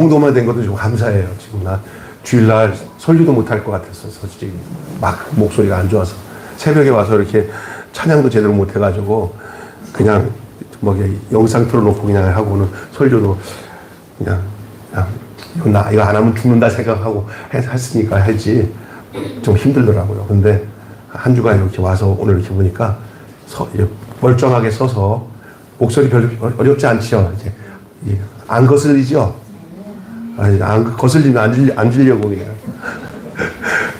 정도만 된 것도 좀 감사해요. 지금 나 주일날 설교도 못할 것 같았어. 솔직히 막 목소리가 안 좋아서 새벽에 와서 이렇게 찬양도 제대로 못 해가지고 그냥 뭐 영상 틀어놓고 그냥 하고는 설교도 그냥 이거 안 하면 죽는다 생각하고 했으니까 했지. 좀 힘들더라고요. 근데 한 주간 이렇게 와서 오늘 이렇게 보니까 멀쩡하게 서서 목소리 별로 어렵지 않죠. 이제 안 거슬리죠. 아니, 안 거슬리면 안 주려고 그냥.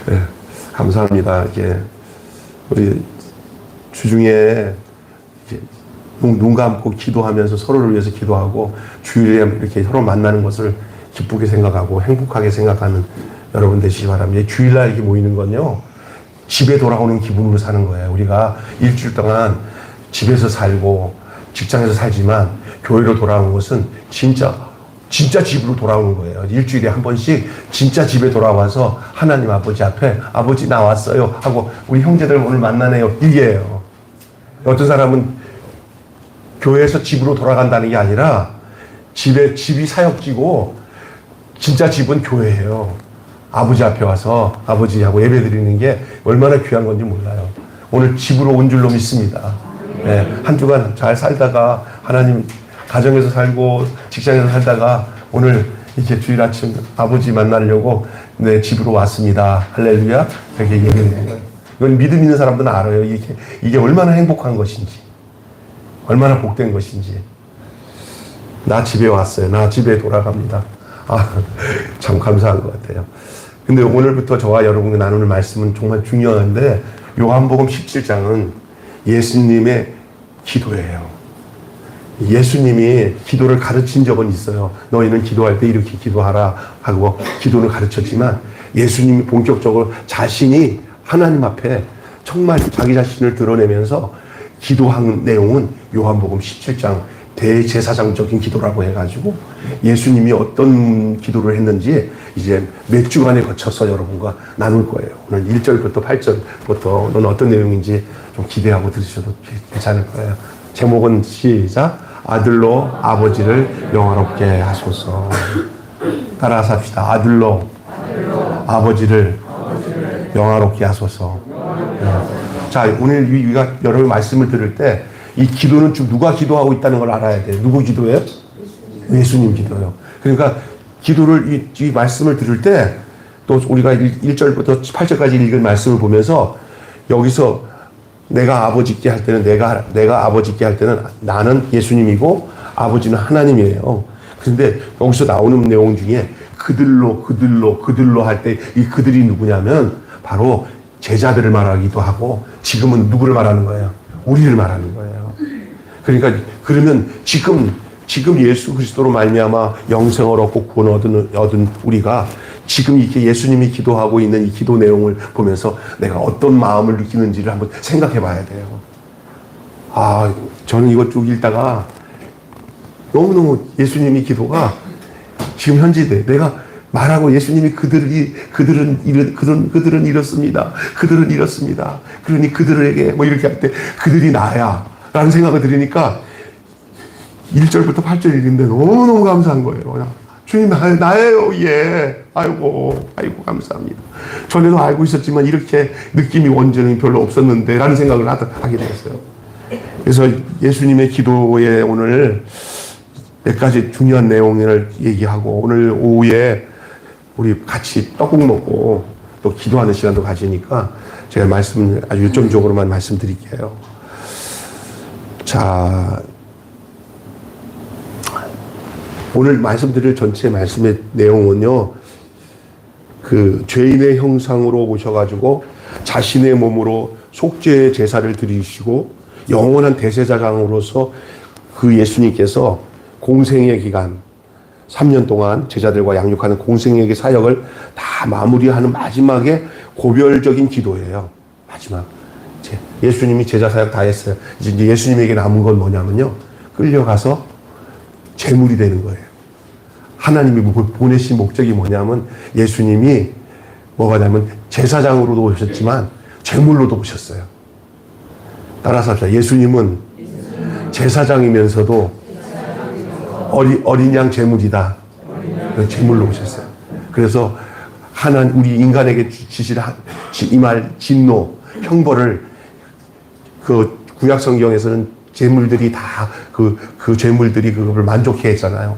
네, 감사합니다. 이게 우리 주중에 눈 감고 기도하면서 서로를 위해서 기도하고 주일에 이렇게 서로 만나는 것을 기쁘게 생각하고 행복하게 생각하는 여러분 되시기 바랍니다. 주일날 이렇게 모이는 건요, 집에 돌아오는 기분으로 사는 거예요. 우리가 일주일 동안 집에서 살고 직장에서 살지만 교회로 돌아오는 것은 진짜 집으로 돌아오는 거예요. 일주일에 한 번씩 진짜 집에 돌아와서 하나님 아버지 앞에 아버지 나왔어요 하고 우리 형제들 오늘 만나네요. 이게요. 어떤 사람은 교회에서 집으로 돌아간다는 게 아니라 집이 사역지고 진짜 집은 교회예요. 아버지 앞에 와서 아버지하고 예배 드리는 게 얼마나 귀한 건지 몰라요. 오늘 집으로 온 줄로 믿습니다. 네, 한 주간 잘 살다가 하나님 가정에서 살고 직장에서 살다가 오늘 이렇게 주일 아침 아버지 만나려고 내 집으로 왔습니다. 할렐루야. 그렇게 얘기해요. 이건 믿음 있는 사람들은 알아요. 이게 얼마나 행복한 것인지, 얼마나 복된 것인지. 나 집에 왔어요. 나 집에 돌아갑니다. 참 감사한 것 같아요. 근데 오늘부터 저와 여러분과 나누는 말씀은 정말 중요한데, 요한복음 17장은 예수님의 기도예요. 예수님이 기도를 가르친 적은 있어요. 너희는 기도할 때 이렇게 기도하라 하고 기도를 가르쳤지만, 예수님이 본격적으로 자신이 하나님 앞에 정말 자기 자신을 드러내면서 기도한 내용은 요한복음 17장 대제사장적인 기도라고 해가지고 예수님이 어떤 기도를 했는지 이제 몇 주간에 거쳐서 여러분과 나눌 거예요. 오늘 1절부터 8절부터 넌 어떤 내용인지 좀 기대하고 들으셔도 괜찮을 거예요. 제목은 시작. 아들로 아버지를 영화롭게 하소서. 따라서 합시다. 아들로 아버지를 영화롭게 하소서. 자, 오늘 우리가 여러분 말씀을 들을 때 이 기도는 지금 누가 기도하고 있다는 걸 알아야 돼요. 누구 기도예요? 예수님 기도예요. 그러니까 기도를 이 말씀을 들을 때 또 우리가 1절부터 8절까지 읽은 말씀을 보면서 여기서 내가 아버지께 할 때는 내가 아버지께 할 때는 나는 예수님이고 아버지는 하나님이에요. 그런데 여기서 나오는 내용 중에 그들로 할 때 이 그들이 누구냐면 바로 제자들을 말하기도 하고 지금은 누구를 말하는 거예요? 우리를 말하는 거예요. 그러니까 그러면 지금 예수 그리스도로 말미암아 영생을 얻고 구원 얻은 우리가 지금 이렇게 예수님이 기도하고 있는 이 기도 내용을 보면서 내가 어떤 마음을 느끼는지를 한번 생각해 봐야 돼요. 저는 이것 쭉 읽다가 너무너무 예수님이 기도가 지금 현재 내가 말하고 예수님이 그들은 이렇습니다. 그들은 이렇습니다. 그러니 그들에게 뭐 이렇게 할 때 그들이 나야 라는 생각을 들으니까 1절부터 8절 읽는데 너무너무 감사한 거예요. 주님 나예요. 예. 아이고 감사합니다. 전에도 알고 있었지만 이렇게 느낌이 원전이 별로 없었는데 라는 생각을 하게 되었어요. 그래서 예수님의 기도에 오늘 몇 가지 중요한 내용을 얘기하고 오늘 오후에 우리 같이 떡국 먹고 또 기도하는 시간도 가지니까 제가 말씀을 아주 요점적으로만 말씀드릴게요. 자, 오늘 말씀드릴 전체 말씀의 내용은요, 그 죄인의 형상으로 오셔가지고 자신의 몸으로 속죄의 제사를 드리시고 영원한 대제사장으로서 그 예수님께서 공생의 기간 3년 동안 제자들과 양육하는 공생애의 사역을 다 마무리하는 마지막에 고별적인 기도예요. 마지막. 예수님이 제자 사역 다 했어요. 이제 예수님에게 남은 건 뭐냐면요. 끌려가서 제물이 되는 거예요. 하나님이 보내신 목적이 뭐냐면 예수님이 뭐가냐면 제사장으로도 오셨지만 제물로도 오셨어요. 따라서 합시다. 예수님은 제사장이면서도 어린 양 제물이다. 제물로 오셨어요. 그래서 하나님, 우리 인간에게 주실 이 말 진노, 형벌을 그 구약 성경에서는 제물들이 다 그 제물들이 그걸 만족해 했잖아요.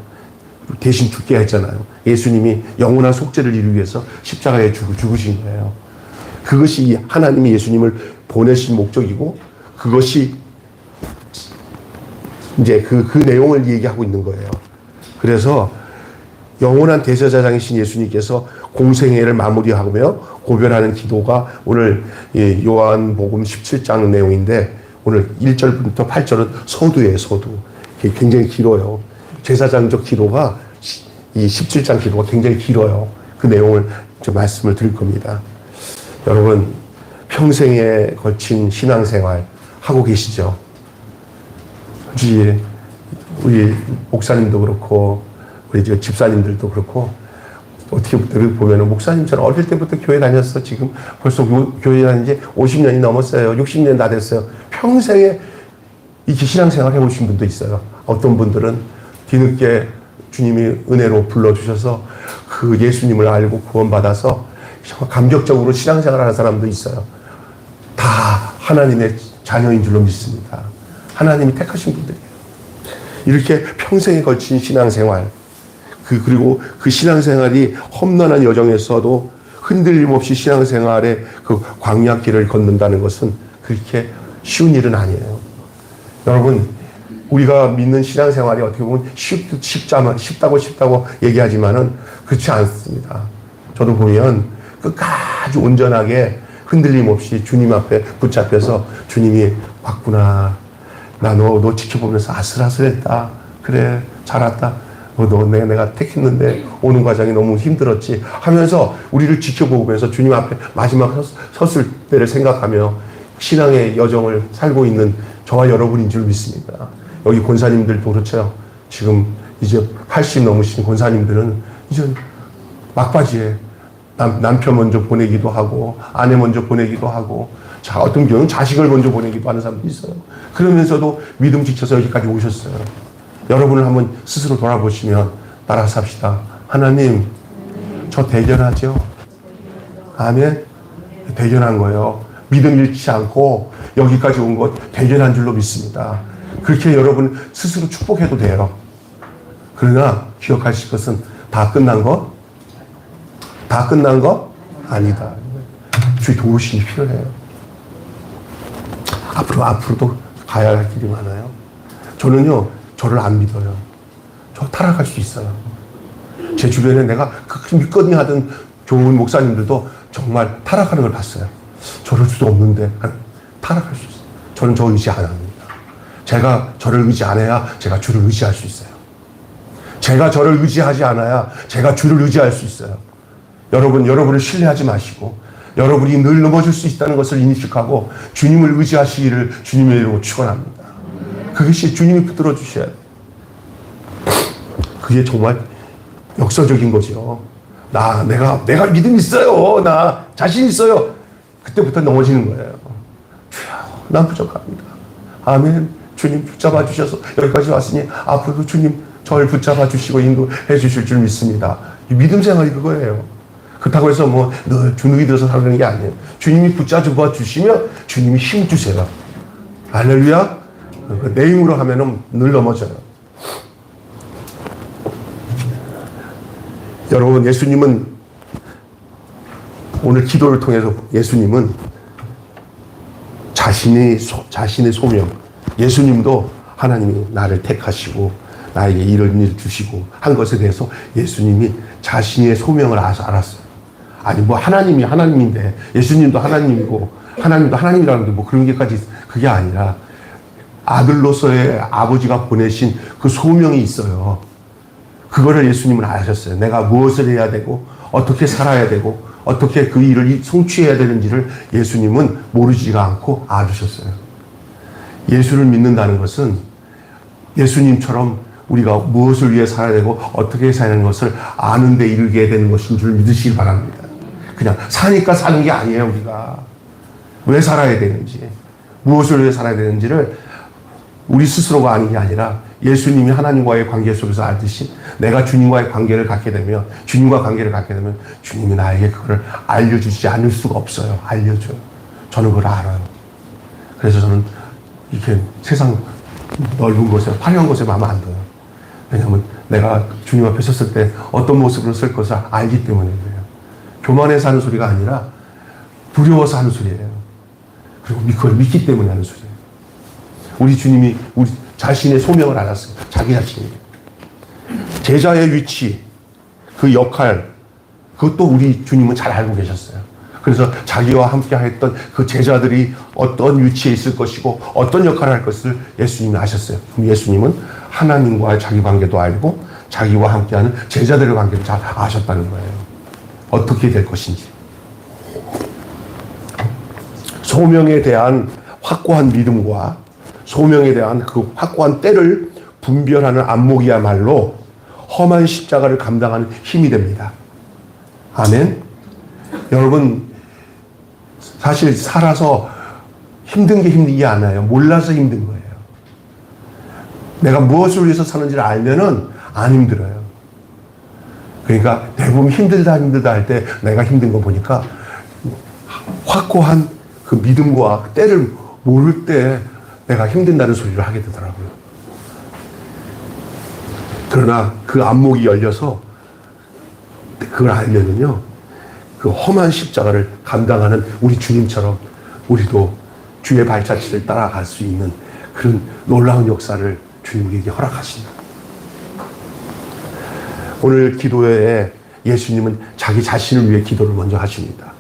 대신 죽게 했잖아요. 예수님이 영원한 속죄를 이루기 위해서 십자가에 죽으신 거예요. 그것이 하나님이 예수님을 보내신 목적이고, 그것이 이제 그 내용을 얘기하고 있는 거예요. 그래서 영원한 대제사장이신 예수님께서 공생애를 마무리하며 고별하는 기도가 오늘 요한복음 17장 내용인데, 오늘 1절부터 8절은 서두예요, 서두. 굉장히 길어요. 제사장적 기도가, 이 17장 기도가 굉장히 길어요. 그 내용을 좀 말씀을 드릴 겁니다. 여러분, 평생에 걸친 신앙생활 하고 계시죠? 우리 목사님도 그렇고, 우리 집사님들도 그렇고, 어떻게 보면은 목사님처럼 어릴 때부터 교회 다녔어. 지금 벌써 교회 다닌 지 50년이 넘었어요. 60년 다 됐어요. 평생에 이렇게 신앙생활 해오신 분도 있어요. 어떤 분들은 뒤늦게 주님이 은혜로 불러주셔서 그 예수님을 알고 구원받아서 감격적으로 신앙생활 하는 사람도 있어요. 다 하나님의 자녀인 줄로 믿습니다. 하나님이 택하신 분들이에요. 이렇게 평생에 걸친 신앙생활, 그리고 그 신앙생활이 험난한 여정에서도 흔들림 없이 신앙생활의 그 광야길을 걷는다는 것은 그렇게 쉬운 일은 아니에요. 여러분, 우리가 믿는 신앙생활이 어떻게 보면 쉽다고 얘기하지만은 그렇지 않습니다. 저도 보면 끝까지 온전하게 흔들림 없이 주님 앞에 붙잡혀서 주님이 왔구나. 나 너 지켜보면서 아슬아슬했다. 그래, 잘 왔다. 내가 택했는데 오는 과정이 너무 힘들었지 하면서 우리를 지켜보면서 주님 앞에 마지막 섰을 때를 생각하며 신앙의 여정을 살고 있는 저와 여러분인 줄 믿습니다. 여기 권사님들도 그렇죠. 지금 이제 80 넘으신 권사님들은 이제 막바지에 남편 먼저 보내기도 하고 아내 먼저 보내기도 하고, 자, 어떤 경우는 자식을 먼저 보내기도 하는 사람도 있어요. 그러면서도 믿음 지켜서 여기까지 오셨어요. 여러분을 한번 스스로 돌아보시면 따라 삽시다. 하나님, 저 대견하죠? 아멘? 대견한 거예요. 믿음 잃지 않고 여기까지 온 것 대견한 줄로 믿습니다. 그렇게 여러분 스스로 축복해도 돼요. 그러나 기억하실 것은 다 끝난 것? 다 끝난 것? 아니다. 주의 도우심이 필요해요. 앞으로도 가야 할 길이 많아요. 저는요, 저를 안 믿어요. 저 타락할 수 있어요. 제 주변에 내가 그렇게 믿거니 하던 좋은 목사님들도 정말 타락하는 걸 봤어요. 저럴 수도 없는데 타락할 수 있어요. 저는 저 의지 안 합니다. 제가 저를 의지 안 해야 제가 주를 의지할 수 있어요. 제가 저를 의지하지 않아야 제가 주를 의지할 수 있어요. 여러분을 신뢰하지 마시고 여러분이 늘 넘어질 수 있다는 것을 인식하고 주님을 의지하시기를 주님의 이름으로 축원합니다. 그것이 주님이 붙들어 주셔야 돼요. 그게 정말 역사적인 거죠. 내가 믿음 있어요. 나 자신 있어요. 그때부터 넘어지는 거예요. 난 부족합니다. 아멘. 주님 붙잡아 주셔서 여기까지 왔으니 앞으로도 주님 저를 붙잡아 주시고 인도해 주실 줄 믿습니다. 이 믿음 생활이 그거예요. 그렇다고 해서 늘 주눅이 들어서 살는 게 아니에요. 주님이 붙잡아 주시면 주님이 힘 주세요. 할렐루야. 내 힘으로 하면은 늘 넘어져요. 여러분, 예수님은 오늘 기도를 통해서 예수님은 자신의 소명, 예수님도 하나님이 나를 택하시고 나에게 이런 일을 주시고 한 것에 대해서 예수님이 자신의 소명을 알았어요. 아니 하나님이 하나님인데 예수님도 하나님이고 하나님도 하나님이라는 게 그런 게까지 그게 아니라 아들로서의 아버지가 보내신 그 소명이 있어요. 그거를 예수님은 아셨어요. 내가 무엇을 해야 되고 어떻게 살아야 되고 어떻게 그 일을 성취해야 되는지를 예수님은 모르지가 않고 알으셨어요. 예수를 믿는다는 것은 예수님처럼 우리가 무엇을 위해 살아야 되고 어떻게 살아야 하는 것을 아는 데 이르게 되는 것인 줄 믿으시기 바랍니다. 그냥 사니까 사는 게 아니에요. 우리가 왜 살아야 되는지, 무엇을 위해 살아야 되는지를 우리 스스로가 아는 게 아니라 예수님이 하나님과의 관계 속에서 알듯이 내가 주님과의 관계를 갖게 되면, 주님과 관계를 갖게 되면 주님이 나에게 그걸 알려주지 않을 수가 없어요. 알려줘요. 저는 그걸 알아요. 그래서 저는 이렇게 세상 넓은 곳에, 화려한 곳에 마음 안 둬요. 왜냐하면 내가 주님 앞에 섰을 때 어떤 모습으로 설 것을 알기 때문에 그래요. 교만해서 하는 소리가 아니라 두려워서 하는 소리예요. 그리고 그걸 믿기 때문에 하는 소리예요. 우리 주님이 우리 자신의 소명을 알았어요. 자기 자신이. 제자의 위치, 그 역할, 그것도 우리 주님은 잘 알고 계셨어요. 그래서 자기와 함께 했던 그 제자들이 어떤 위치에 있을 것이고 어떤 역할을 할 것을 예수님이 아셨어요. 그럼 예수님은 하나님과의 자기 관계도 알고 자기와 함께하는 제자들의 관계도 잘 아셨다는 거예요. 어떻게 될 것인지. 소명에 대한 확고한 믿음과 소명에 대한 그 확고한 때를 분별하는 안목이야말로 험한 십자가를 감당하는 힘이 됩니다. 아멘. 여러분, 사실 살아서 힘든 게 힘들지 않아요. 몰라서 힘든 거예요. 내가 무엇을 위해서 사는지를 알면은 안 힘들어요. 그러니까 대부분 힘들다 할 때 내가 힘든 거 보니까 확고한 그 믿음과 때를 모를 때 내가 힘든다는 소리를 하게 되더라고요. 그러나 그 안목이 열려서 그걸 알면은요, 그 험한 십자가를 감당하는 우리 주님처럼 우리도 주의 발자취를 따라갈 수 있는 그런 놀라운 역사를 주님 우리에게 허락하십니다. 오늘 기도회에 예수님은 자기 자신을 위해 기도를 먼저 하십니다.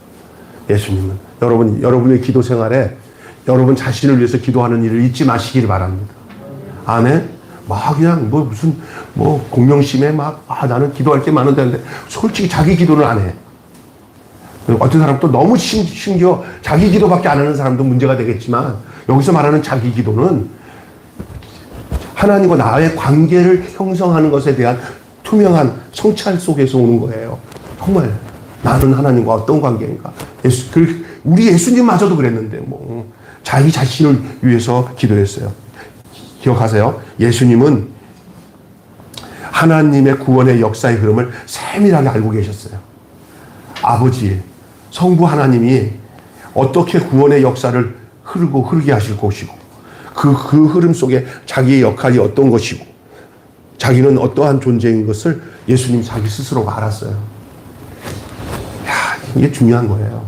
예수님은 여러분의 기도 생활에 여러분 자신을 위해서 기도하는 일을 잊지 마시길 바랍니다. 아멘. 그냥 무슨 공명심에 나는 기도할 게 많은데 하는데 솔직히 자기 기도는 안 해. 어떤 사람 또 너무 심겨 자기 기도밖에 안 하는 사람도 문제가 되겠지만 여기서 말하는 자기 기도는 하나님과 나의 관계를 형성하는 것에 대한 투명한 성찰 속에서 오는 거예요. 정말 나는 하나님과 어떤 관계인가. 우리 예수님마저도 그랬는데 자기 자신을 위해서 기도했어요. 기억하세요. 예수님은 하나님의 구원의 역사의 흐름을 세밀하게 알고 계셨어요. 아버지, 성부 하나님이 어떻게 구원의 역사를 흐르게 하실 것이고 그 흐름 속에 자기의 역할이 어떤 것이고 자기는 어떠한 존재인 것을 예수님 자기 스스로가 알았어요. 이게 중요한 거예요.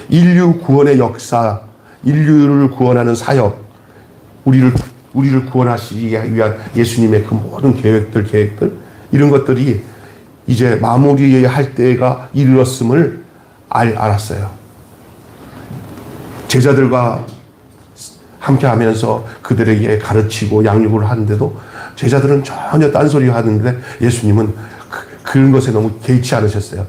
인류 구원의 역사, 인류를 구원하는 사역, 우리를 구원하시기 위한 예수님의 그 모든 계획들, 이런 것들이 이제 마무리할 때가 이르렀음을 알았어요. 제자들과 함께 하면서 그들에게 가르치고 양육을 하는데도 제자들은 전혀 딴소리 하는데 예수님은 그런 것에 너무 개의치 않으셨어요.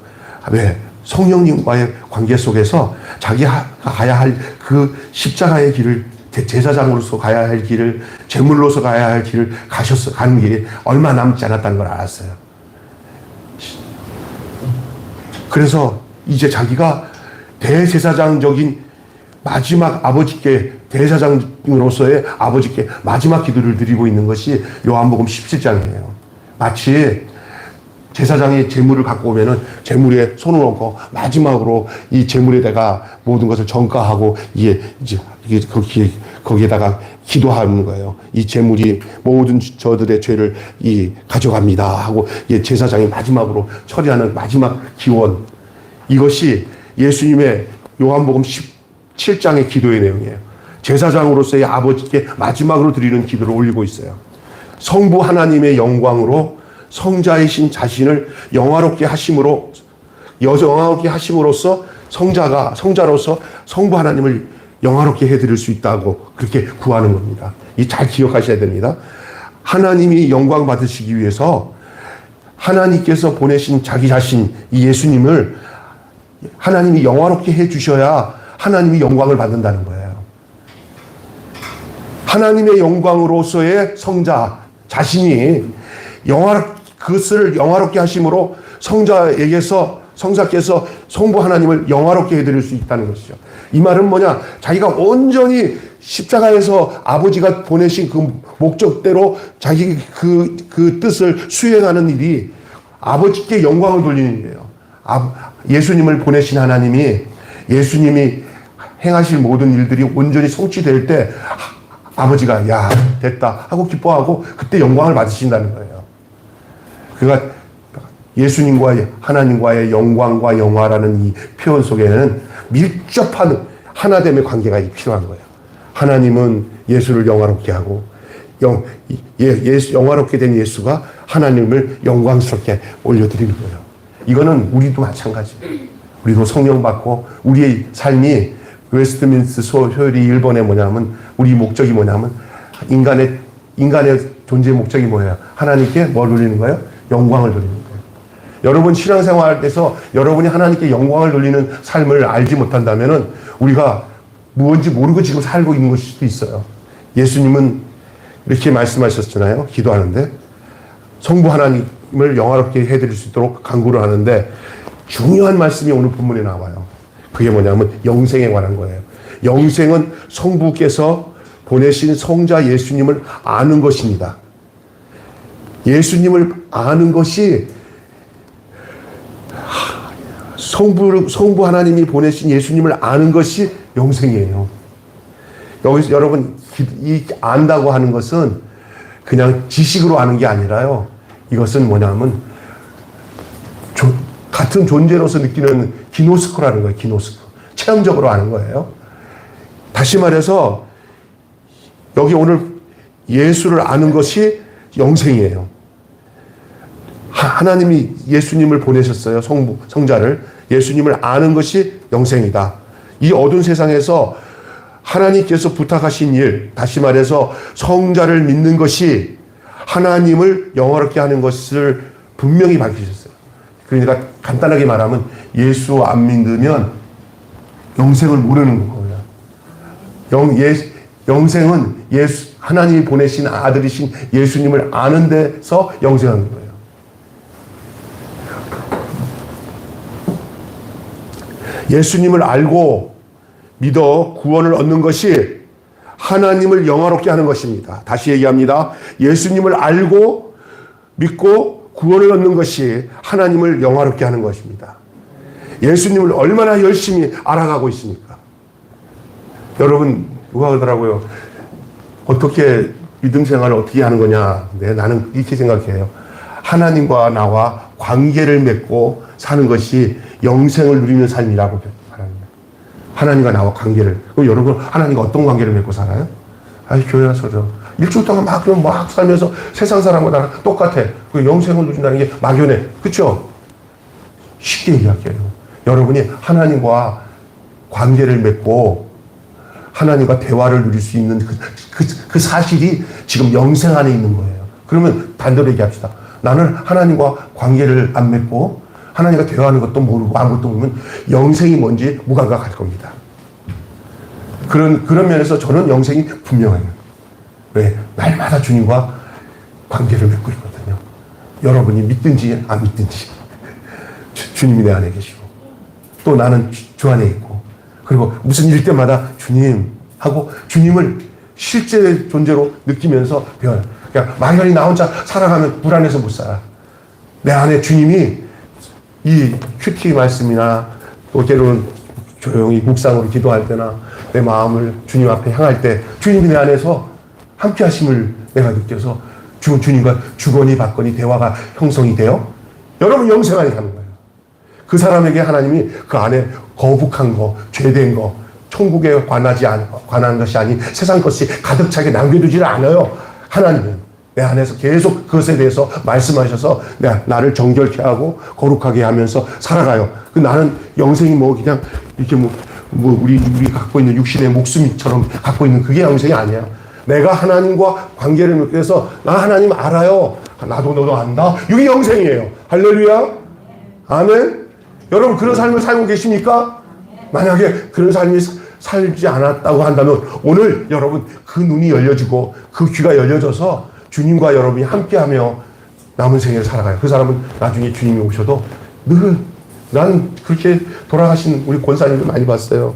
왜? 성령님과의 관계 속에서 자기가 가야 할 그 십자가의 길을, 제사장으로서 가야 할 길을, 제물로서 가야 할 길을 가는 길이 얼마 남지 않았다는 걸 알았어요. 그래서 이제 자기가 대제사장적인 마지막 아버지께, 대제사장으로서의 아버지께 마지막 기도를 드리고 있는 것이 요한복음 17장이에요. 마치 제사장이 제물을 갖고 오면은 제물에 손을 얹고 마지막으로 이 제물에다가 모든 것을 전가하고 이게 거기에다가 기도하는 거예요. 이 제물이 모든 저들의 죄를 가져갑니다 하고 제사장이 마지막으로 처리하는 마지막 기원. 이것이 예수님의 요한복음 17장의 기도의 내용이에요. 제사장으로서의 아버지께 마지막으로 드리는 기도를 올리고 있어요. 성부 하나님의 영광으로 성자이신 자신을 영화롭게 하심으로써 성자로서 성부 하나님을 영화롭게 해드릴 수 있다고 그렇게 구하는 겁니다. 이 잘 기억하셔야 됩니다. 하나님이 영광 받으시기 위해서 하나님께서 보내신 자기 자신, 이 예수님을 하나님이 영화롭게 해주셔야 하나님이 영광을 받는다는 거예요. 하나님의 영광으로서의 성자 자신이 그것을 영화롭게 하심으로 성자께서 성부 하나님을 영화롭게 해드릴 수 있다는 것이죠. 이 말은 뭐냐? 자기가 온전히 십자가에서 아버지가 보내신 그 목적대로 자기 그 뜻을 수행하는 일이 아버지께 영광을 돌리는 일이에요. 예수님을 보내신 하나님이 예수님이 행하실 모든 일들이 온전히 성취될 때 아버지가 야 됐다 하고 기뻐하고 그때 영광을 받으신다는 거예요. 그러니까 예수님과 하나님과의 영광과 영화라는 이 표현 속에는 밀접한 하나됨의 관계가 필요한 거예요. 하나님은 예수를 영화롭게 하고 영화롭게 된 예수가 하나님을 영광스럽게 올려드리는 거예요. 이거는 우리도 마찬가지예요. 우리도 성령 받고 우리의 삶이 웨스트민스터 소열이 1번에 뭐냐면 우리 목적이 뭐냐면 인간의 존재의 목적이 뭐예요? 하나님께 뭘 돌리는 거예요? 영광을 돌리는 거예요. 여러분 신앙생활에서 여러분이 하나님께 영광을 돌리는 삶을 알지 못한다면은 우리가 무엇인지 모르고 지금 살고 있는 것일 수도 있어요. 예수님은 이렇게 말씀하셨잖아요. 기도하는데 성부 하나님을 영화롭게 해드릴 수 있도록 간구를 하는데 중요한 말씀이 오늘 본문에 나와요. 그게 뭐냐면 영생에 관한 거예요. 영생은 성부께서 보내신 성자 예수님을 아는 것입니다. 예수님을 아는 것이 성부 하나님이 보내신 예수님을 아는 것이 영생이에요. 여기서 여러분 이 안다고 하는 것은 그냥 지식으로 아는 게 아니라요. 이것은 뭐냐면 같은 존재로서 느끼는 기노스코라는 거예요. 기노스코. 체험적으로 아는 거예요. 다시 말해서 여기 오늘 예수를 아는 것이 영생이에요. 하나님이 예수님을 보내셨어요. 성자를. 예수님을 아는 것이 영생이다. 이 어두운 세상에서 하나님께서 부탁하신 일, 다시 말해서 성자를 믿는 것이 하나님을 영화롭게 하는 것을 분명히 밝히셨어요. 그러니까 간단하게 말하면 예수 안 믿으면 영생을 모르는 거예요. 영생은 하나님이 보내신 아들이신 예수님을 아는 데서 영생하는 거예요. 예수님을 알고 믿어 구원을 얻는 것이 하나님을 영화롭게 하는 것입니다. 다시 얘기합니다. 예수님을 알고 믿고 구원을 얻는 것이 하나님을 영화롭게 하는 것입니다. 예수님을 얼마나 열심히 알아가고 있습니까? 여러분 누가 그러더라고요. 어떻게 믿음 생활을 어떻게 하는 거냐. 네, 나는 이렇게 생각해요. 하나님과 나와 관계를 맺고 사는 것이 영생을 누리는 삶이라고 말합니다. 하나님과 나와 관계를. 그럼 여러분 하나님과 어떤 관계를 맺고 살아요? 교회 와서죠. 일주일 동안 막 살면서 세상 사람과 똑같아. 그 영생을 누린다는 게 막연해. 그렇죠? 쉽게 얘기할게요. 여러분이 하나님과 관계를 맺고 하나님과 대화를 누릴 수 있는 그 사실이 지금 영생 안에 있는 거예요. 그러면 반대로 얘기합시다. 나는 하나님과 관계를 안 맺고 하나님과 대화하는 것도 모르고 아무것도 모르면 영생이 뭔지 무감각할 겁니다. 그런 면에서 저는 영생이 분명해요. 왜? 날마다 주님과 관계를 맺고 있거든요. 여러분이 믿든지 안 믿든지 주님이 내 안에 계시고 또 나는 주 안에 있고 그리고 무슨 일 때마다 주님 하고 주님을 실제 존재로 느끼면서 배워요. 그러니까 막연히 나 혼자 살아가면 불안해서 못 살아. 내 안에 주님이 이 큐티 말씀이나 또 때로는 조용히 묵상으로 기도할 때나 내 마음을 주님 앞에 향할 때 주님이 내 안에서 함께 하심을 내가 느껴서 주님과 주거니 받거니 대화가 형성이 돼요. 여러분 영생 안에 가는 거예요. 그 사람에게 하나님이 그 안에 거북한 거, 죄된 거, 천국에 관한 것이 아닌 세상 것이 가득 차게 남겨두지를 않아요. 하나님은 내 안에서 계속 그것에 대해서 말씀하셔서 나를 정결케 하고 거룩하게 하면서 살아가요. 나는 영생이 그냥 이렇게 우리 갖고 있는 육신의 목숨처럼 갖고 있는 그게 영생이 아니야. 내가 하나님과 관계를 맺게 해서 나 하나님 알아요. 나도 너도 안다. 이게 영생이에요. 할렐루야. 아멘. 여러분 그런 삶을 살고 계십니까? 만약에 그런 삶이 살지 않았다고 한다면 오늘 여러분 그 눈이 열려지고 그 귀가 열려져서 주님과 여러분이 함께하며 남은 생애를 살아가요. 그 사람은 나중에 주님이 오셔도 늘 난 그렇게 돌아가신 우리 권사님들 많이 봤어요.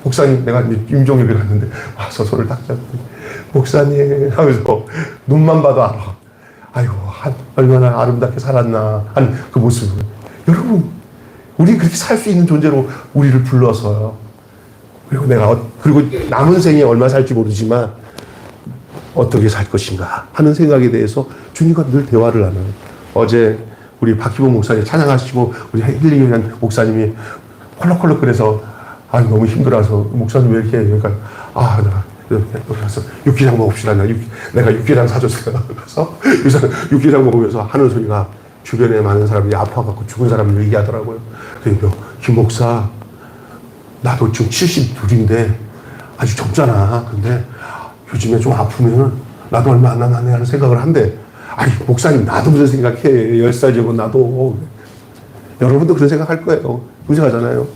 목사님, 내가 이제 임종혁이 갔는데 와서 손을 딱 잡고 목사님 하면서 눈만 봐도 알아. 아이고, 얼마나 아름답게 살았나 하는 그 모습을. 여러분, 우리 그렇게 살 수 있는 존재로 우리를 불러서요. 그리고 남은 생에 얼마 살지 모르지만 어떻게 살 것인가 하는 생각에 대해서 주님과 늘 대화를 하는. 어제 우리 박희봉 목사님 찬양하시고 우리 힐링이란 목사님이 펄럭펄럭거려서 너무 힘들어서 목사님 왜 이렇게 그러니까 내가 여기 가서 육개장 먹읍시다. 내가 육개장 사줬어요. 그래서 육개장 먹으면서 하는 소리가 주변에 많은 사람들이 아파갖고 죽은 사람을 얘기하더라고요. 그러니까 김 목사, 나도 지금 72인데 아주 젊잖아. 근데 요즘에 좀 아프면 나도 얼마 안 남았네 하는 생각을 한대. 목사님, 나도 무슨 생각해. 10살이고 나도. 여러분도 그런 생각할 거예요. 무지하잖아요.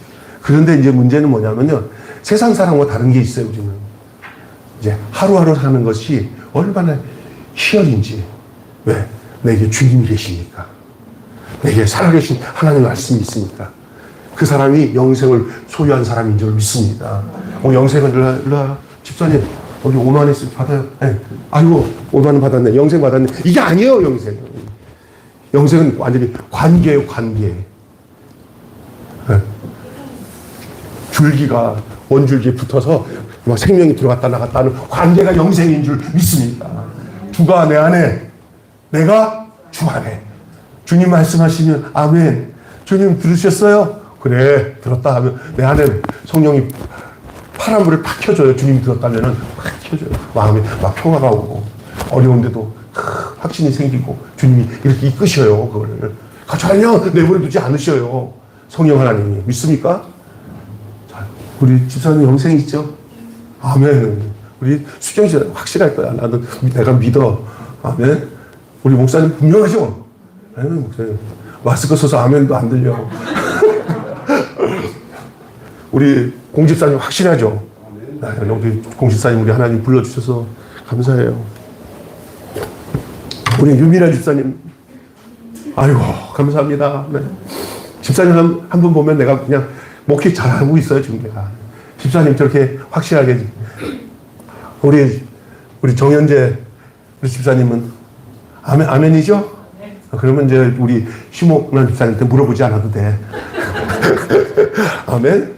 그런데 이제 문제는 뭐냐면요. 세상 사람과 다른 게 있어요, 우리는. 이제 하루하루 사는 것이 얼마나 희열인지. 왜? 내게 주님이 계시니까. 내게 살아계신 하나님 말씀이 있으니까. 그 사람이 영생을 소유한 사람인 줄 믿습니다. 영생을 일로 와라. 집사님, 여기 5만 원씩 받아요. 네. 아이고, 5만 원 받았네. 영생 받았네. 이게 아니에요, 영생. 영생은 완전히 관계예요, 관계. 네. 줄기가 원줄기에 붙어서 막 생명이 들어갔다 나갔다 하는 관계가 영생인 줄 믿습니다. 주가 내 안에, 내가 주 안에. 주님 말씀하시면 아멘. 주님 들으셨어요? 그래, 들었다 하면 내 안에 성령이 파란불을 팍 켜줘요. 주님 들었다면은 팍 켜줘요. 마음에 막 평화가 오고 어려운데도 확신이 생기고 주님이 이렇게 이끄셔요. 그거를 전혀 내버려 두지 않으셔요. 성령 하나님이. 믿습니까? 자, 우리 집사님 영생 있죠? 아멘. 우리 수경 씨 확실할 거야. 나도 내가 믿어. 아멘. 우리 목사님 분명하죠? 아멘, 목사님. 마스크 써서 아멘도 안 들려. 우리 공집사님 확실하죠? 우리 공집사님, 우리 하나님 불러주셔서 감사해요. 우리 유민아 집사님, 아이고, 감사합니다. 네. 집사님 한 분 보면 내가 그냥 목회 잘하고 있어요, 지금 내가. 집사님 저렇게 확실하게. 우리 정현재, 우리 집사님은 아멘이죠? 그러면 이제 우리 시목란 집사님한테 물어보지 않아도 돼. 아멘?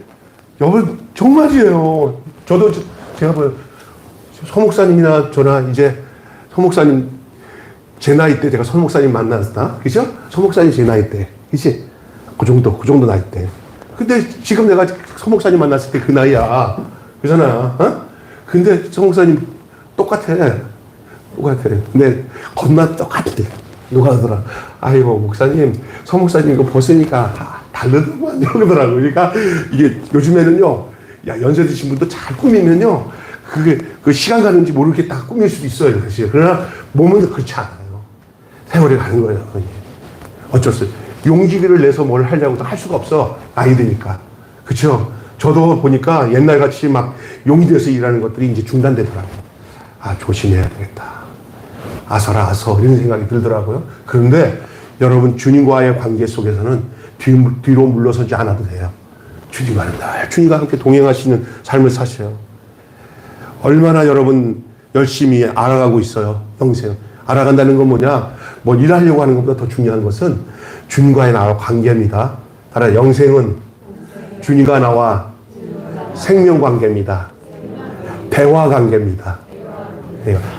여러분, 정말이에요. 저도 제가 서목사님이나 저나 이제 서목사님 제 나이 때 제가 서목사님 만났다. 그죠? 서목사님 제 나이 때. 그치? 그 정도 나이 때. 근데 지금 내가 서목사님 만났을 때 그 나이야. 그잖아. 어? 근데 서목사님 똑같아. 근데 겉만 똑같아. 누가 하더라. 아이고, 목사님, 서목사님 이거 벗으니까 다르더만 이러더라고요. 그러니까 이게 요즘에는요, 연세 드신 분도 잘 꾸미면요, 그 시간 가는지 모르게 다 꾸밀 수도 있어요, 사실. 그러나 몸은 그렇지 않아요. 세월이 가는 거예요. 어쩔 수 없어요. 용기를 내서 뭘 하려고도 할 수가 없어. 나이 드니까. 그쵸? 저도 보니까 옛날 같이 막 용이 되어서 일하는 것들이 이제 중단되더라고요. 조심해야 되겠다. 아서라, 이런 생각이 들더라고요. 그런데 여러분, 주님과의 관계 속에서는 뒤로 물러서지 않아도 돼요. 주님과 함께 동행하시는 삶을 사셔요. 얼마나 여러분 열심히 알아가고 있어요. 영생. 알아간다는 건 뭐냐? 뭐 일하려고 하는 것보다 더 중요한 것은 주님과의 나와 관계입니다. 따라 영생은 주님과 나와 생명 관계입니다. 대화 관계입니다.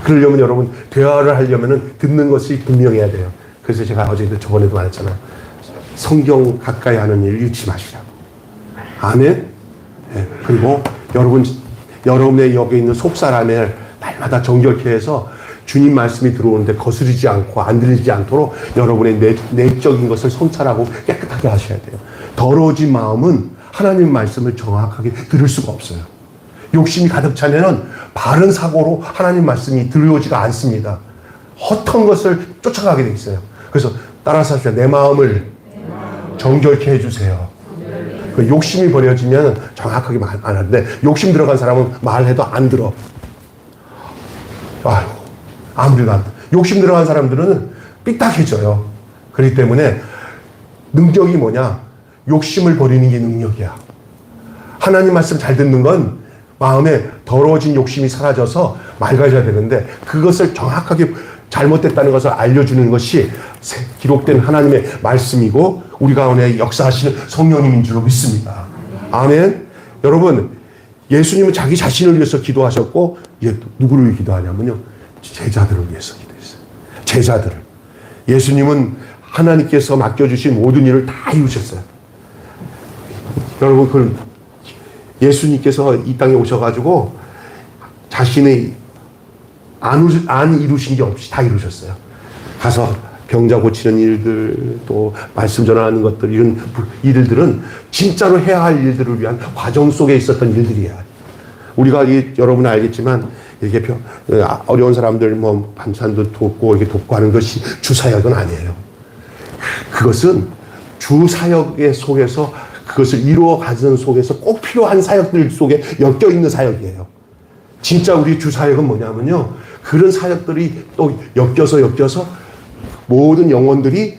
그러려면 여러분, 대화를 하려면 듣는 것이 분명해야 돼요. 그래서 제가 저번에도 말했잖아요. 성경 가까이 하는 일 잃지 마시라고. 아멘? 네. 그리고 여러분의 여기 있는 속사람을 날마다 정결케 해서 주님 말씀이 들어오는데 거스르지 않고 안 들리지 않도록 여러분의 내적인 것을 성찰하고 깨끗하게 하셔야 돼요. 더러워진 마음은 하나님 말씀을 정확하게 들을 수가 없어요. 욕심이 가득 차면은 바른 사고로 하나님 말씀이 들려오지가 않습니다. 헛한 것을 쫓아가게 돼 있어요. 그래서 따라서 하십시오. 내 마음을 정결케 해주세요. 그 욕심이 버려지면 정확하게 말 안 하는데, 욕심 들어간 사람은 말해도 안 들어. 아무리도 안 들어. 욕심 들어간 사람들은 삐딱해져요. 그렇기 때문에 능력이 뭐냐? 욕심을 버리는 게 능력이야. 하나님 말씀 잘 듣는 건 마음에 더러워진 욕심이 사라져서 맑아져야 되는데 그것을 정확하게 잘못됐다는 것을 알려주는 것이 기록된 하나님의 말씀이고 우리 가운데 역사하시는 성령님인 줄로 믿습니다. 아멘. 여러분, 예수님은 자기 자신을 위해서 기도하셨고 누구를 위해 기도하냐면요, 제자들을 위해서 기도했어요. 제자들을. 예수님은 하나님께서 맡겨주신 모든 일을 다 이루셨어요. 여러분, 그 예수님께서 이 땅에 오셔가지고 자신의 안 이루신 게 없이 다 이루셨어요. 가서 병자 고치는 일들, 또 말씀 전하는 것들, 이런 일들은 진짜로 해야 할 일들을 위한 과정 속에 있었던 일들이에요. 우리가 여러분은 알겠지만 이렇게 어려운 사람들 뭐 반찬도 돕고 이렇게 돕고 하는 것이 주사역은 아니에요. 그것은 주사역의 속에서 그것을 이루어가는 속에서 꼭 필요한 사역들 속에 엮여 있는 사역이에요. 진짜 우리 주사역은 뭐냐면요, 그런 사역들이 또 엮여서 모든 영혼들이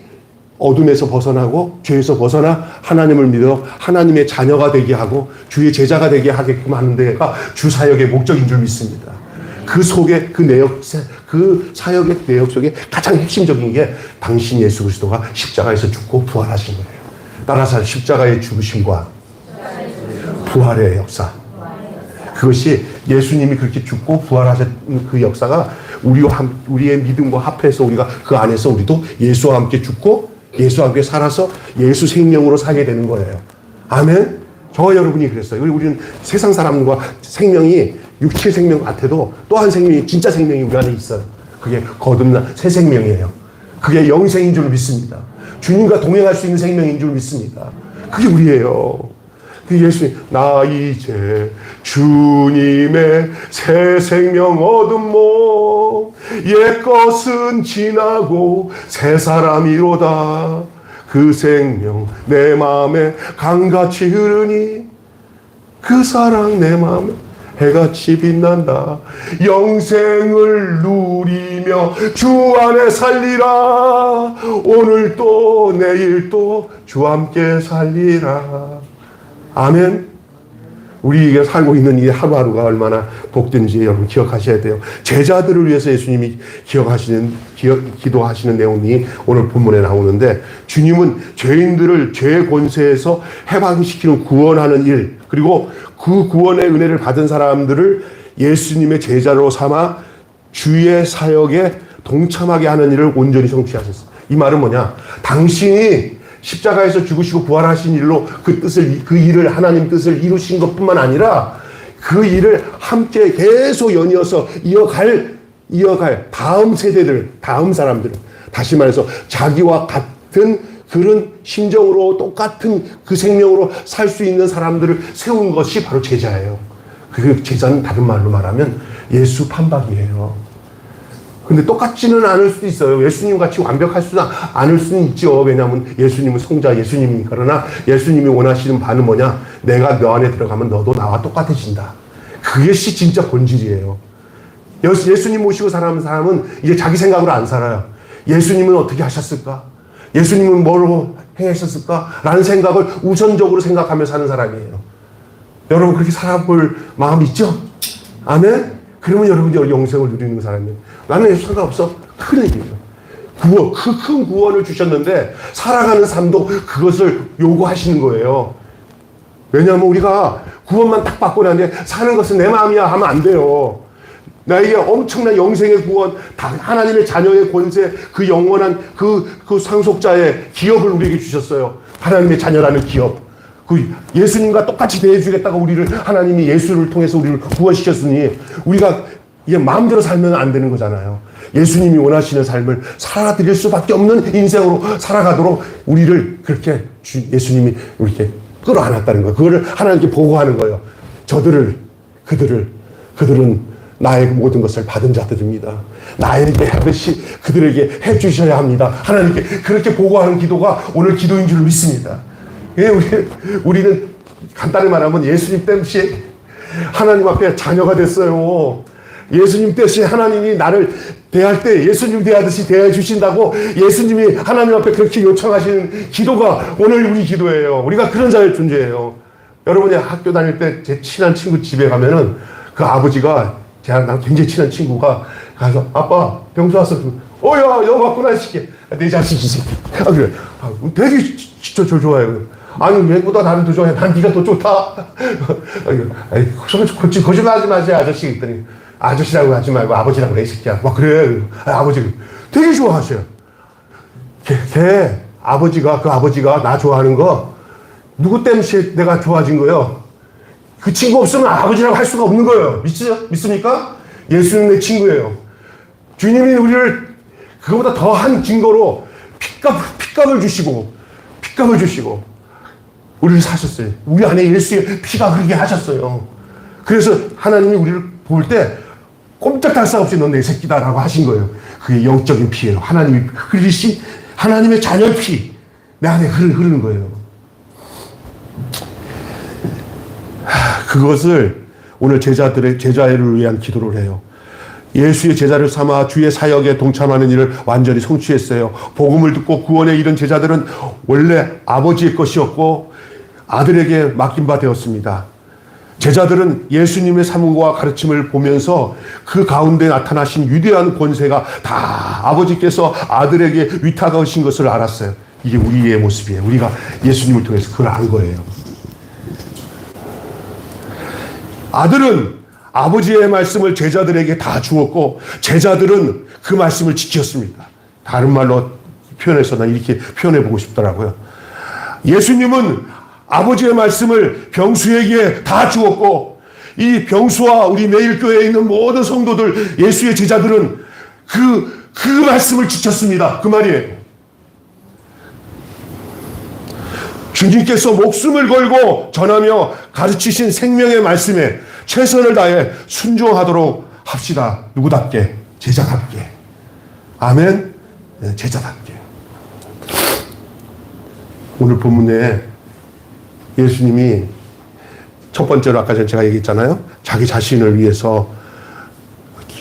어둠에서 벗어나고 죄에서 벗어나 하나님을 믿어 하나님의 자녀가 되게 하고 주의 제자가 되게 하게끔 하는 데가 주사역의 목적인 줄 믿습니다. 그 속에 그 사역의 내역 속에 가장 핵심적인 게 당신 예수 그리스도가 십자가에서 죽고 부활하신 거예요. 따라서 십자가의 죽으심과 부활의 역사, 그것이 예수님이 그렇게 죽고 부활하신 그 역사가 우리의 믿음과 합해서 우리가 그 안에서 우리도 예수와 함께 죽고 예수와 함께 살아서 예수 생명으로 살게 되는 거예요. 아멘. 저와 여러분이 그랬어요. 우리는 세상 사람과 생명이 육체 생명 같아도 또 한 생명이, 진짜 생명이 우리 안에 있어요. 그게 거듭난 새 생명이에요. 그게 영생인 줄 믿습니다. 주님과 동행할 수 있는 생명인 줄 믿습니다. 그게 우리예요. 그 예수님, 나 이제 주님의 새 생명 얻음모, 옛것은 지나고 새 사람이로다. 그 생명 내 마음에 강같이 흐르니 그 사랑 내 마음에 해같이 빛난다. 영생을 누리며 주 안에 살리라. 오늘도 내일도 주 함께 살리라. 아멘. 우리가 살고 있는 이 하루하루가 얼마나 복된지 여러분 기억하셔야 돼요. 제자들을 위해서 예수님이 기도하시는 내용이 오늘 본문에 나오는데, 주님은 죄인들을 죄의 권세에서 해방시키는 구원하는 일, 그리고 그 구원의 은혜를 받은 사람들을 예수님의 제자로 삼아 주의 사역에 동참하게 하는 일을 온전히 성취하셨어요. 이 말은 뭐냐? 당신이 십자가에서 죽으시고 부활하신 일로 그 일을, 하나님 뜻을 이루신 것뿐만 아니라 그 일을 함께 계속 연이어서 이어갈 다음 세대들, 다음 사람들, 다시 말해서 자기와 같은 그런 심정으로 똑같은 그 생명으로 살 수 있는 사람들을 세운 것이 바로 제자예요. 그 제자는 다른 말로 말하면 예수 판박이에요. 근데 똑같지는 않을 수도 있어요. 예수님 같이 완벽할 수는 않을 수는 있죠. 왜냐하면 예수님은 성자 예수님이니까. 그러나 예수님이 원하시는 바는 뭐냐? 내가 너 안에 들어가면 너도 나와 똑같아진다. 그것이 진짜 본질이에요. 예수님 모시고 사는 사람은 이제 자기 생각으로 안 살아요. 예수님은 어떻게 하셨을까? 예수님은 뭐로 행하셨을까? 라는 생각을 우선적으로 생각하며 사는 사람이에요. 여러분 그렇게 살아볼 마음 있죠? 아멘? 그러면 여러분이 영생을 누리는 사람이에요. 나는 상관없어. 큰 얘기예요. 구원, 큰 구원을 주셨는데 살아가는 삶도 그것을 요구하시는 거예요. 왜냐하면 우리가 구원만 딱 받고 나는데 사는 것은 내 마음이야 하면 안 돼요. 나에게 엄청난 영생의 구원, 하나님의 자녀의 권세, 그 영원한 그 상속자의 기업을 우리에게 주셨어요. 하나님의 자녀라는 기업. 그 예수님과 똑같이 대해주겠다고 우리를, 하나님이 예수를 통해서 우리를 구원시켰으니 우리가 이게 마음대로 살면 안 되는 거잖아요. 예수님이 원하시는 삶을 살아드릴 수밖에 없는 인생으로 살아가도록 우리를 그렇게 예수님이 이렇게 끌어안았다는 거예요. 그거를 하나님께 보고하는 거예요. 그들은 나의 모든 것을 받은 자들입니다. 나에게 하듯이 그들에게 해주셔야 합니다. 하나님께 그렇게 보고하는 기도가 오늘 기도인 줄 믿습니다. 우리는 간단히 말하면 예수님 때문에 하나님 앞에 자녀가 됐어요. 예수님 때문에 하나님이 나를 대할 때 예수님 대하듯이 대해 주신다고 예수님이 하나님 앞에 그렇게 요청하시는 기도가 오늘 우리 기도예요. 우리가 그런 자의 존재예요. 여러분이 학교 다닐 때 제 친한 친구 집에 가면은 그 아버지가 난 굉장히 친한 친구가 가서 아빠 병수 왔어. 야 너 왔구나 이 새끼. 내 자식이 새끼. 그래. 되게 진짜 저 좋아해요. 아니 얘보다 나는 더 좋아해. 난 네가 더 좋다. 거짓말하지 마세요 아저씨. 그랬더니 아저씨라고 하지 말고 아버지라고 그래 이 새끼야. 막 그래. 아버지 되게 좋아하세요. 걔 아버지가 그 아버지가 나 좋아하는 거 누구 때문에 내가 좋아진 거예요? 그 친구 없으면 아버지라고 할 수가 없는 거예요. 믿습니까? 예수는 내 친구예요. 주님이 우리를 그거보다 더한 증거로 핏값을 주시고 우리를 사셨어요. 우리 안에 예수의 피가 그렇게 하셨어요. 그래서 하나님이 우리를 볼 때 꼼짝할 새 없이 넌 내 새끼다라고 하신 거예요. 그게 영적인 피예요. 하나님이 흘리신 하나님의 자녀의 피 내 안에 흐르는 거예요. 그것을 오늘 제자를 위한 기도를 해요. 예수의 제자를 삼아 주의 사역에 동참하는 일을 완전히 성취했어요. 복음을 듣고 구원에 이른 제자들은 원래 아버지의 것이었고 아들에게 맡긴 바 되었습니다. 제자들은 예수님의 삶과 가르침을 보면서 그 가운데 나타나신 위대한 권세가 다 아버지께서 아들에게 위탁하신 것을 알았어요. 이게 우리의 모습이에요. 우리가 예수님을 통해서 그걸 안 거예요. 아들은 아버지의 말씀을 제자들에게 다 주었고 제자들은 그 말씀을 지켰습니다. 다른 말로 표현해서 난 이렇게 표현해 보고 싶더라고요. 예수님은 아버지의 말씀을 병수에게 다 주었고 이 병수와 우리 매일교회에 있는 모든 성도들 예수의 제자들은 그 말씀을 지켰습니다. 그 말이에요. 주님께서 목숨을 걸고 전하며 가르치신 생명의 말씀에 최선을 다해 순종하도록 합시다. 누구답게? 제자답게. 아멘. 네, 제자답게. 오늘 본문에 예수님이 첫 번째로 아까 전에 제가 얘기했잖아요. 자기 자신을 위해서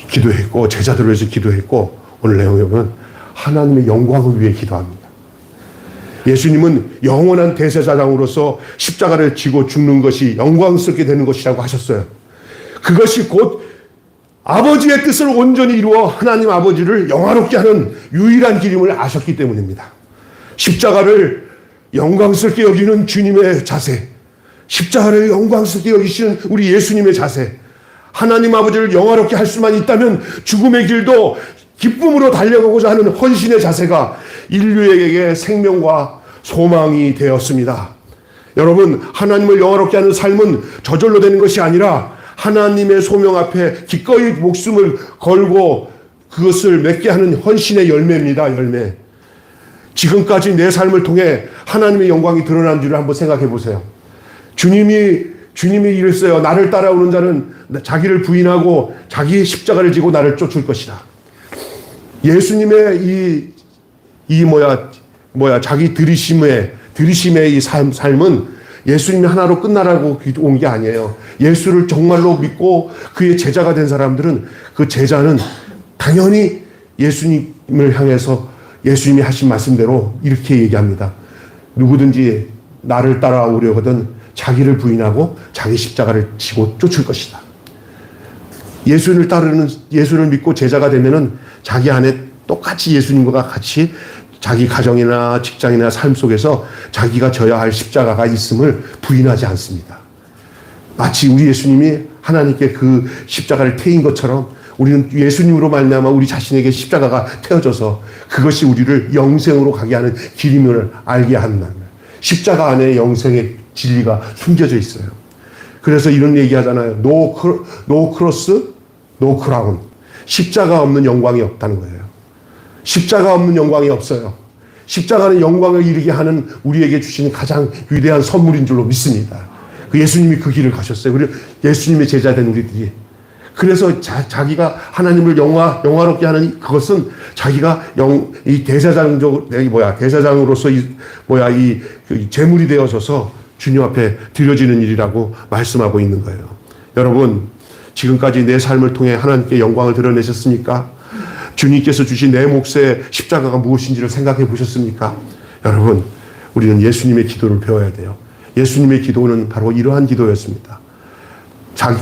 기도했고 제자들을 위해서 기도했고 오늘 내용에 보면 하나님의 영광을 위해 기도합니다. 예수님은 영원한 대제사장으로서 십자가를 지고 죽는 것이 영광스럽게 되는 것이라고 하셨어요. 그것이 곧 아버지의 뜻을 온전히 이루어 하나님 아버지를 영화롭게 하는 유일한 길임을 아셨기 때문입니다. 십자가를 영광스럽게 여기는 주님의 자세, 십자가를 영광스럽게 여기시는 우리 예수님의 자세, 하나님 아버지를 영화롭게 할 수만 있다면 죽음의 길도 기쁨으로 달려가고자 하는 헌신의 자세가 인류에게 생명과 소망이 되었습니다. 여러분, 하나님을 영화롭게 하는 삶은 저절로 되는 것이 아니라 하나님의 소명 앞에 기꺼이 목숨을 걸고 그것을 맺게 하는 헌신의 열매입니다. 열매. 지금까지 내 삶을 통해 하나님의 영광이 드러난 줄을 한번 생각해 보세요. 주님이 이랬어요. 나를 따라오는 자는 자기를 부인하고 자기의 십자가를 지고 나를 쫓을 것이다. 예수님의 자기 들이심의 이 삶은 예수님이 하나로 끝나라고 온 게 아니에요. 예수를 정말로 믿고 그의 제자가 된 사람들은 그 제자는 당연히 예수님을 향해서 예수님이 하신 말씀대로 이렇게 얘기합니다. 누구든지 나를 따라오려거든 자기를 부인하고 자기 십자가를 지고 쫓을 것이다. 예수를 믿고 제자가 되면은 자기 안에 똑같이 예수님과 같이 자기 가정이나 직장이나 삶 속에서 자기가 져야 할 십자가가 있음을 부인하지 않습니다. 마치 우리 예수님이 하나님께 그 십자가를 태인 것처럼 우리는 예수님으로 말미암아 우리 자신에게 십자가가 태워져서 그것이 우리를 영생으로 가게 하는 길임을 알게 하는 날. 십자가 안에 영생의 진리가 숨겨져 있어요. 그래서 이런 얘기 하잖아요. No cross, no crown. 십자가 없는 영광이 없다는 거예요. 십자가 없는 영광이 없어요. 십자가는 영광을 이루게 하는 우리에게 주시는 가장 위대한 선물인 줄로 믿습니다. 그 예수님이 그 길을 가셨어요. 그리고 예수님의 제자된 우리들이. 그래서 자기가 하나님을 영화롭게 하는 그것은 자기가 대제사장으로서 제물이 되어져서 주님 앞에 드려지는 일이라고 말씀하고 있는 거예요. 여러분, 지금까지 내 삶을 통해 하나님께 영광을 드러내셨습니까? 주님께서 주신 내 몫의 십자가가 무엇인지를 생각해 보셨습니까? 여러분, 우리는 예수님의 기도를 배워야 돼요. 예수님의 기도는 바로 이러한 기도였습니다.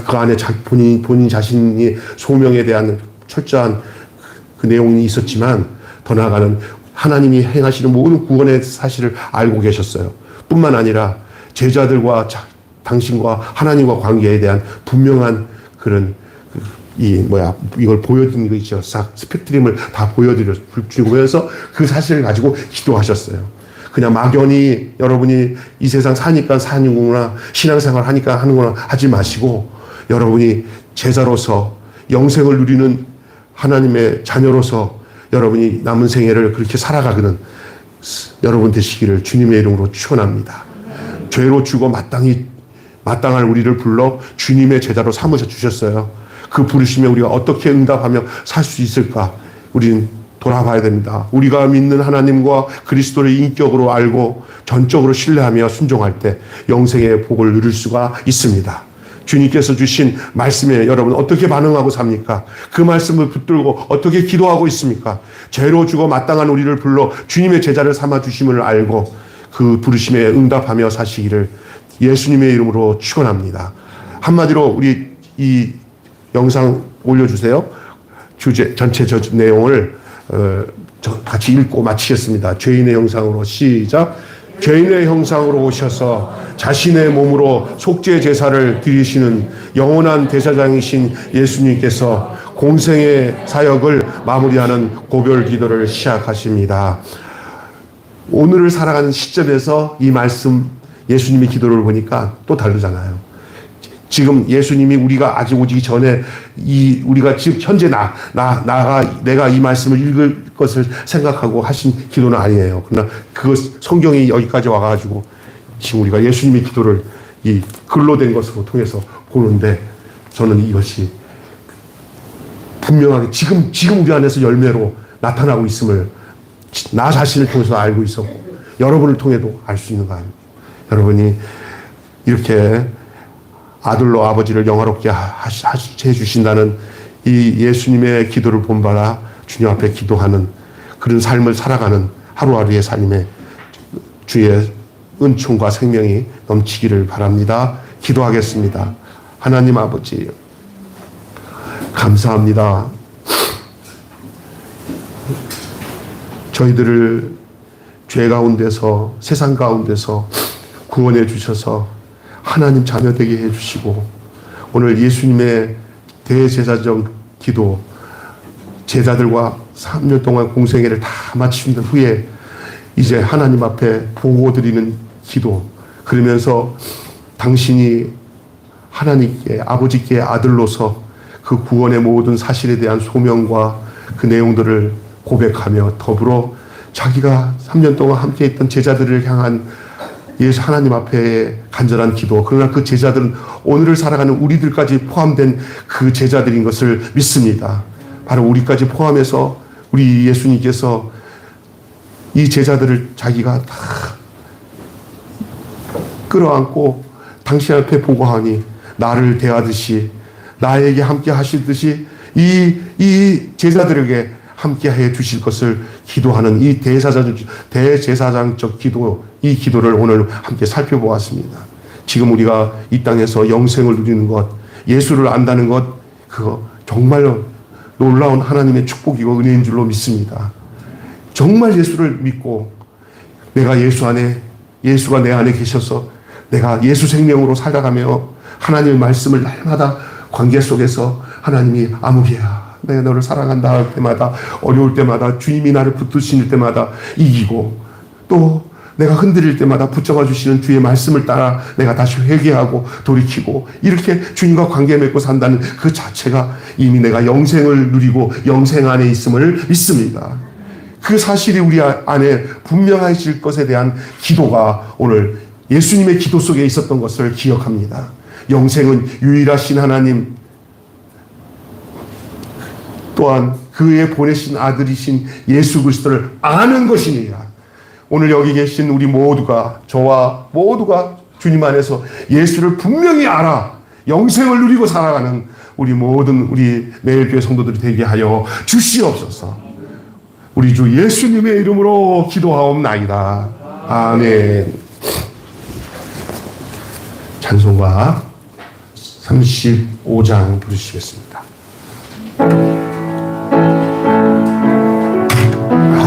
그 안에 본인 자신이 소명에 대한 철저한 그 내용이 있었지만 더 나아가는 하나님이 행하시는 모든 구원의 사실을 알고 계셨어요. 뿐만 아니라 제자들과 당신과 하나님과 관계에 대한 분명한 그런 이걸 보여드린 거 있죠. 싹 스펙트럼을 다 보여주면서 그 사실을 가지고 기도하셨어요. 그냥 막연히 여러분이 이 세상 사니까 사는구나, 신앙생활 하니까 하는구나 하지 마시고, 여러분이 제자로서 영생을 누리는 하나님의 자녀로서 여러분이 남은 생애를 그렇게 살아가는 여러분 되시기를 주님의 이름으로 축원합니다. 죄로 죽어 마땅할 우리를 불러 주님의 제자로 삼으셔 주셨어요. 그 부르심에 우리가 어떻게 응답하며 살 수 있을까? 우리는 돌아봐야 됩니다. 우리가 믿는 하나님과 그리스도를 인격으로 알고 전적으로 신뢰하며 순종할 때 영생의 복을 누릴 수가 있습니다. 주님께서 주신 말씀에 여러분 어떻게 반응하고 삽니까? 그 말씀을 붙들고 어떻게 기도하고 있습니까? 죄로 죽어 마땅한 우리를 불러 주님의 제자를 삼아 주심을 알고 그 부르심에 응답하며 사시기를 예수님의 이름으로 축원합니다. 한마디로 우리 이 영상 올려주세요. 주제 전체 내용을 같이 읽고 마치겠습니다. 죄인의 형상으로 시작. 죄인의 형상으로 오셔서 자신의 몸으로 속죄 제사를 드리시는 영원한 대제사장이신 예수님께서 공생의 사역을 마무리하는 고별 기도를 시작하십니다. 오늘을 살아가는 시점에서 이 말씀 예수님의 기도를 보니까 또 다르잖아요. 지금 예수님이 우리가 아직 오기 전에 우리가 지금 현재 내가 이 말씀을 읽을 것을 생각하고 하신 기도는 아니에요. 그러나 그 성경이 여기까지 와가지고 지금 우리가 예수님의 기도를 이 글로 된 것으로 통해서 보는데 저는 이것이 분명하게 지금 우리 안에서 열매로 나타나고 있음을 나 자신을 통해서 알고 있었고 여러분을 통해도 알 수 있는 거 아닙니까? 여러분이 이렇게 아들로 아버지를 영화롭게 해주신다는 이 예수님의 기도를 본받아 주님 앞에 기도하는 그런 삶을 살아가는 하루하루의 삶에 주의 은총과 생명이 넘치기를 바랍니다. 기도하겠습니다. 하나님 아버지, 감사합니다. 저희들을 죄 가운데서, 세상 가운데서 구원해 주셔서 하나님 자녀 되게 해주시고 오늘 예수님의 대제사장 기도 제자들과 3년 동안 공생애를 다 마친 후에 이제 하나님 앞에 보고드리는 기도 그러면서 당신이 하나님께 아버지께 아들로서 그 구원의 모든 사실에 대한 소명과 그 내용들을 고백하며 더불어 자기가 3년 동안 함께 있던 제자들을 향한 예수 하나님 앞에 간절한 기도. 그러나 그 제자들은 오늘을 살아가는 우리들까지 포함된 그 제자들인 것을 믿습니다. 바로 우리까지 포함해서 우리 예수님께서 이 제자들을 자기가 다 끌어안고 당신 앞에 보고하니 나를 대하듯이 나에게 함께 하시듯이 이 제자들에게 함께 해 주실 것을 기도하는 이 대제사장적 기도, 이 기도를 오늘 함께 살펴보았습니다. 지금 우리가 이 땅에서 영생을 누리는 것, 예수를 안다는 것, 그거 정말로 놀라운 하나님의 축복이고 은혜인 줄로 믿습니다. 정말 예수를 믿고 내가 예수가 내 안에 계셔서 내가 예수 생명으로 살아가며 하나님의 말씀을 날마다 관계 속에서 하나님이 아무개야 내가 너를 사랑한다 할 때마다 어려울 때마다 주님이 나를 붙드실 때마다 이기고 또 내가 흔들릴 때마다 붙잡아 주시는 주의 말씀을 따라 내가 다시 회개하고 돌이키고 이렇게 주님과 관계 맺고 산다는 그 자체가 이미 내가 영생을 누리고 영생 안에 있음을 믿습니다. 그 사실이 우리 안에 분명해질 것에 대한 기도가 오늘 예수님의 기도 속에 있었던 것을 기억합니다. 영생은 유일하신 하나님 또한 그의 보내신 아들이신 예수 그리스도를 아는 것이니라. 오늘 여기 계신 우리 모두가 저와 모두가 주님 안에서 예수를 분명히 알아 영생을 누리고 살아가는 우리 모든 우리 매일교회 성도들이 되게 하여 주시옵소서. 우리 주 예수님의 이름으로 기도하옵나이다. 아멘. 찬송가 35장 부르시겠습니다.